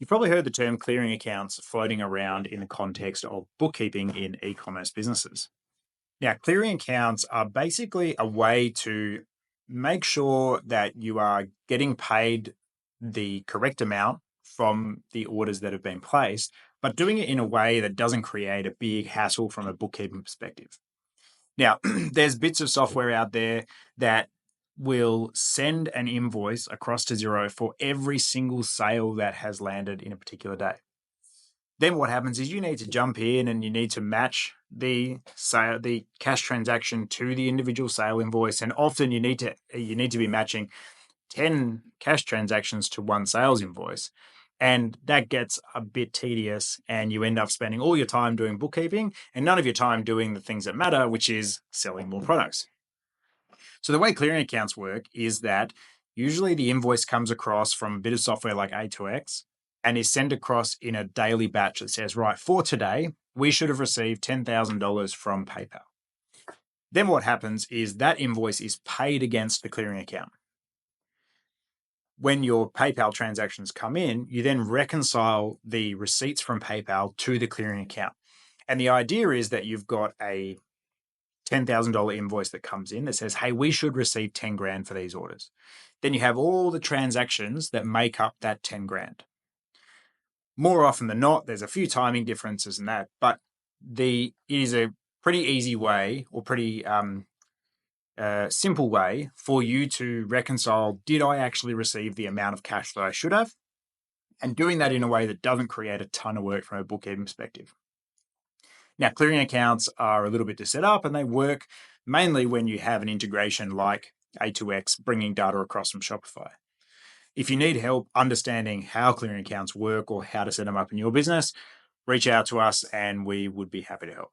You've probably heard the term clearing accounts floating around in the context of bookkeeping in e commerce businesses. Now, clearing accounts are basically a way to make sure that you are getting paid the correct amount from the orders that have been placed, but doing it in a way that doesn't create a big hassle from a bookkeeping perspective. Now, there's bits of software out there that will send an invoice across to Xero for every single sale that has landed in a particular day. Then what happens is you need to jump in and you need to match the cash transaction to the individual sale invoice, and often you need to be matching 10 cash transactions to one sales invoice. And that gets a bit tedious, and you end up spending all your time doing bookkeeping and none of your time doing the things that matter, which is selling more products. So, the way clearing accounts work is that usually the invoice comes across from a bit of software like A2X and is sent across in a daily batch that says, right, for today, we should have received $10,000 from PayPal. Then what happens is that invoice is paid against the clearing account. When your PayPal transactions come in, you then reconcile the receipts from PayPal to the clearing account. And the idea is that you've got a $10,000 invoice that comes in that says, hey, we should receive 10 grand for these orders. Then you have all the transactions that make up that 10 grand. More often than not, there's a few timing differences in that, but it is a pretty easy way or pretty simple way for you to reconcile, did I actually receive the amount of cash that I should have? And doing that in a way that doesn't create a ton of work from a bookkeeping perspective. Now, clearing accounts are a little bit to set up, and they work mainly when you have an integration like A2X bringing data across from Shopify. If you need help understanding how clearing accounts work or how to set them up in your business, reach out to us and we would be happy to help.